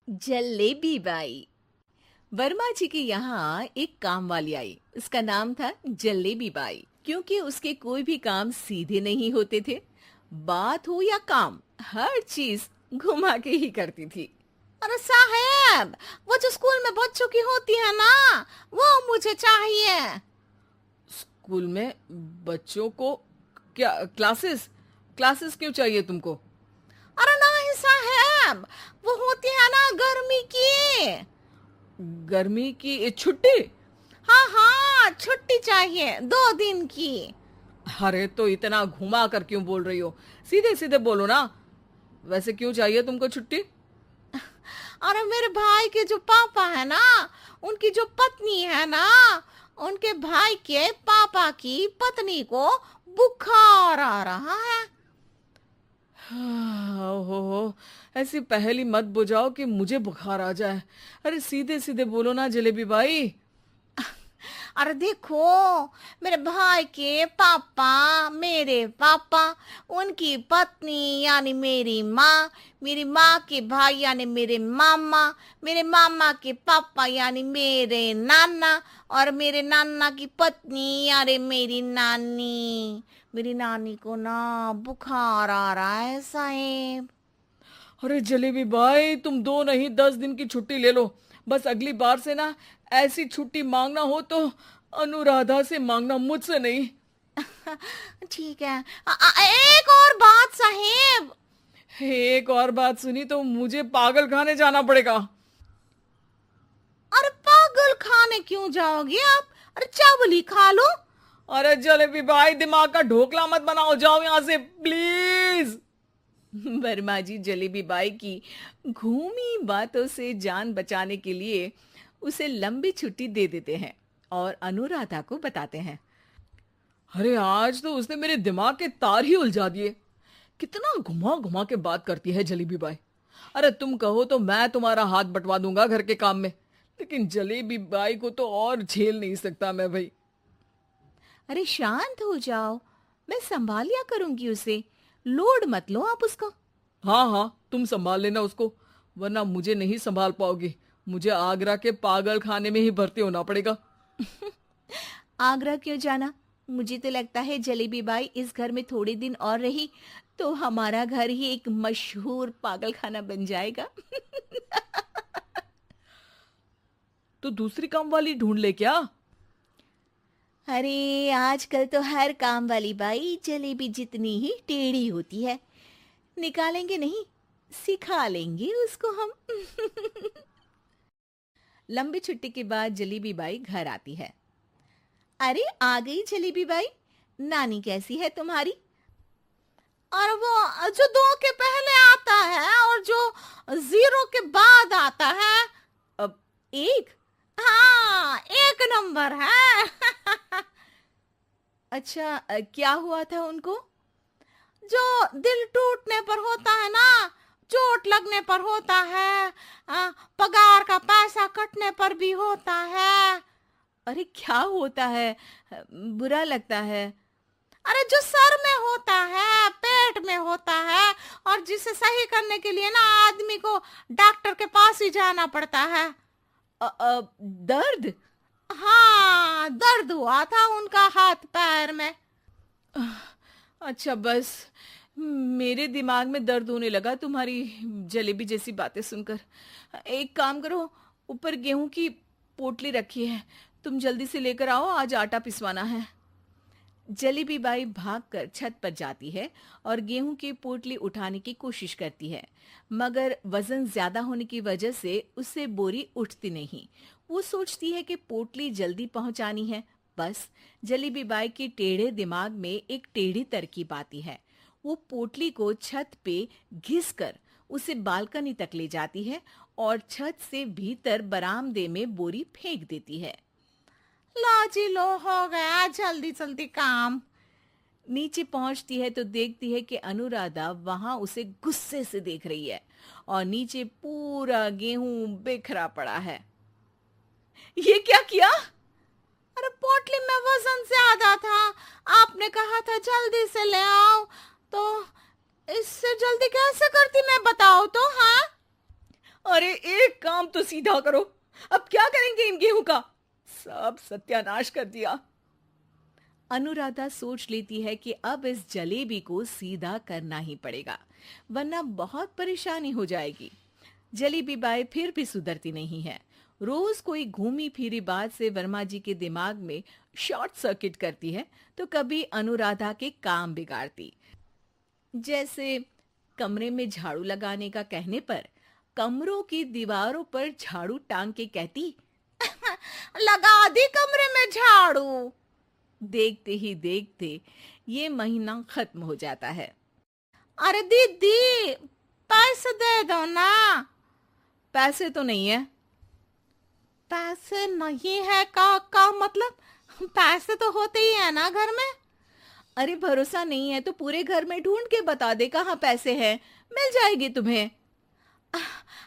Jalebi by. Verma जी के यहाँ एक काम वाली आई। उसका नाम था जलेबी बाई, क्योंकि उसके कोई भी काम सीधे नहीं होते थे। बात हो या काम, हर चीज घुमा के ही करती थी। अरे साहेब, वो जो स्कूल में बच्चों की होती है ना, वो मुझे चाहिए। स्कूल में बच्चों को क्या क्लासेस क्लासेस क्यों चाहिए तुमको? अरे नहीं साहेब, वो होती है ना गर्मी की। गर्मी की छुट्टी? हाँ हाँ, छुट्टी चाहिए 2 दिन की। अरे तो इतना घुमा कर क्यों बोल रही हो? सीधे सीधे बोलो ना। वैसे क्यों चाहिए तुमको छुट्टी? अरे मेरे भाई के जो पापा है ना, उनकी जो पत्नी है ना, उनके भाई के पापा की पत्नी को बुखार आ रहा है। ओहो, ऐसी पहेली मत बुझाओ कि मुझे बुखार आ जाए। अरे सीधे सीधे बोलो ना जलेबी बाई। अरे देखो, मेरे भाई के पापा, मेरे पापा, उनकी पत्नी यानी मेरी माँ के भाई यानी मेरे मामा के पापा यानी मेरे नाना, और मेरे नाना की पत्नी यानी मेरी नानी को ना बुखार आ रहा है साहेब। अरे जलेबी भाई, तुम 2 नहीं 10 दिन की छुट्टी ले लो। बस अगली बार से ना ऐसी छुट्टी मांगना हो तो अनुराधा से मांगना, मुझसे नहीं। ठीक है। एक और बात साहेब। एक और बात सुनी तो मुझे पागल खाने जाना पड़ेगा। अरे पागल खाने क्यों जाओगे आप? अरे चावल ही खा लो। अरे जलेबी भाई, दिमाग का ढोकला मत बनाओ, जाओ यहाँ से प्लीज। वर्मा जी जलेबी बाई की घूमी बातों से जान बचाने के लिए उसे लंबी छुट्टी दे देते हैं और अनुराधा को बताते हैं। अरे आज तो उसने मेरे दिमाग के तार ही उलझा दिए। कितना घुमा घुमा के बात करती है जलेबी बाई। अरे तुम कहो तो मैं तुम्हारा हाथ बंटवा दूंगा घर के काम में, लेकिन जलेबी बाई को तो और झेल नहीं सकता मैं भाई। अरे शांत हो जाओ, मैं संभाल लिया करूंगी उसे। लोड मत लो आप उसको। हाँ हाँ, तुम संभाल लेना उसको, वरना मुझे नहीं संभाल पाओगी। मुझे आगरा के पागल खाने में ही भर्ती होना पड़ेगा। आगरा क्यों जाना? मुझे तो लगता है जलेबी बाई इस घर में थोड़े दिन और रही तो हमारा घर ही एक मशहूर पागल खाना बन जाएगा। तो दूसरी काम वाली ढूंढ ले क्या? अरे आजकल तो हर काम वाली बाई जलेबी जितनी ही टेढ़ी होती है। निकालेंगे नहीं, सिखा लेंगे उसको हम। लंबी छुट्टी के बाद जलेबी बाई घर आती है। अरे आ गई जलेबी बाई, नानी कैसी है तुम्हारी? और वो जो 2 के पहले आता है और जो 0 के बाद आता है। अब एक। हाँ, 1 नंबर है। अच्छा, क्या हुआ था उनको? जो दिल टूटने पर होता है ना, चोट लगने पर होता है, पगार का पैसा कटने पर भी होता है। अरे क्या होता है? बुरा लगता है। अरे जो सर में होता है, पेट में होता है, और जिसे सही करने के लिए ना आदमी को डॉक्टर के पास ही जाना पड़ता है। दर्द? हाँ, दर्द हुआ था उनका हाथ पैर में। अच्छा बस, मेरे दिमाग में दर्द होने लगा तुम्हारी जलेबी जैसी बातें सुनकर। एक काम करो, ऊपर गेहूं की पोटली रखी है, तुम जल्दी से लेकर आओ, आज आटा पिसवाना है। जलेबी बाई भागकर छत पर जाती है और गेहूं की पोटली उठाने की कोशिश करती है, मगर वजन ज्यादा होने की वजह से उससे बोरी उठती नहीं। वो सोचती है कि पोटली जल्दी पहुंचानी है। बस जलेबी बाई के टेढ़े दिमाग में एक टेढ़ी तरकीब आती है। वो पोटली को छत पे घिस कर उसे बालकनी तक ले जाती है और छत से भीतर बरामदे में बोरी फेंक देती है। लो जी लो, हो गया जल्दी जल्दी काम। नीचे पहुंचती है तो देखती है कि अनुराधा वहां उसे गुस्से से देख रही है और नीचे पूरा गेहूं बिखरा पड़ा है। ये क्या किया? अरे पोटली में वजन ज्यादा था, आपने कहा था जल्दी से ले आओ, तो इससे जल्दी कैसे करती मैं बताओ तो। हाँ, अरे अब तो सीधा करो, अब क्या करेंगे इन गेहूं का? सब सत्यानाश कर दिया। अनुराधा सोच लेती है कि अब इस जलेबी को सीधा करना ही पड़ेगा, वरना बहुत परेशानी हो जाएगी। जलेबी बाई फिर भी सुधरती नहीं है। रोज कोई घूमी फिरी बात से वर्मा जी के दिमाग में शॉर्ट सर्किट करती है, तो कभी अनुराधा के काम बिगाड़ती। जैसे कमरे में झाड़ू लगाने का कहने पर कमरों की दीवारों पर झाड़ू टांग के कहती, लगा दी कमरे में झाड़ू। देखते ही देखते ये महीना खत्म हो जाता है। अरे दीदी, पैसे दे दो ना। पैसे तो नहीं है। पैसे नहीं है का मतलब? पैसे तो होते ही है ना घर में। अरे भरोसा नहीं है तो पूरे घर में ढूंढ के बता दे कहाँ पैसे हैं, मिल जाएगी तुम्हें।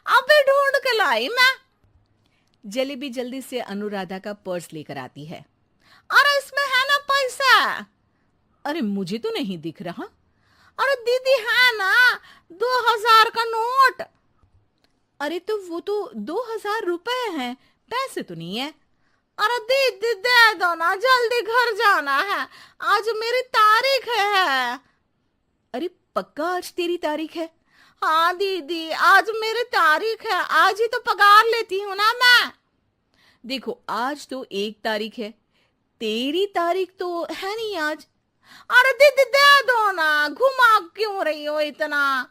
अबे ढूंढ के लाई मैं। जलेबी जल्दी से अनुराधा का पर्स लेकर आती है। अरे इसमें है ना पैसा। अरे मुझे तो नहीं दिख रहा। अरे दीदी है ना, 2000 का नोट। अरे तो वो तो 2000 रुपए हैं, पैसे तो नहीं है। अरे दीदी दे दो ना, जल्दी घर जाना है, आज मेरी तारीख है। अरे पक्का आज तेरी तारीख है? हाँ दीदी, आज मेरी तारीख है, आज ही तो पगार लेती हूँ ना मैं। देखो आज तो 1 तारीख है, तेरी तारीख तो है नहीं आज। अरे दीदी दे दो ना, घुमा क्यों रही हो इतना?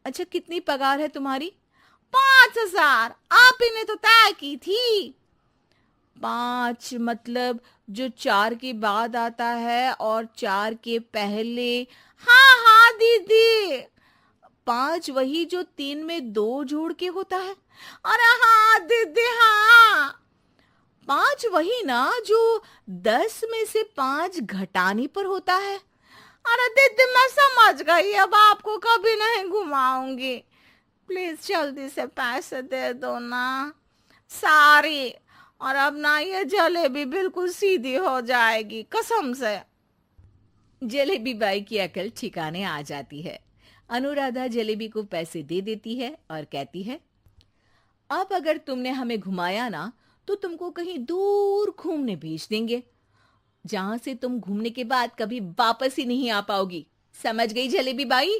अच्छा कितनी पगार है तुम्हारी? 5000, आप ही ने तो तय की थी। 5 मतलब जो 4 के बाद आता है और 4 के पहले? हाँ हाँ दीदी। 5 वही जो 3 में 2 जोड़ के होता है? अरे हाँ दीदी हाँ। 5 वही ना जो 10 में से 5 घटाने पर होता है? अरे दीदी मैं समझ गई, अब आपको कभी नहीं घुमाऊंगी। प्लीज जल्दी से पैसे दे दो ना, सारी। और अब ना ये जलेबी बिल्कुल सीधी हो जाएगी, कसम से। जलेबी बाई की अकल ठिकाने आ जाती है। अनुराधा जलेबी को पैसे दे देती है और कहती है, अब अगर तुमने हमें घुमाया ना तो तुमको कहीं दूर घूमने भेज देंगे, जहां से तुम घूमने के बाद कभी वापस ही नहीं आ पाओगी। समझ गई जलेबी बाई?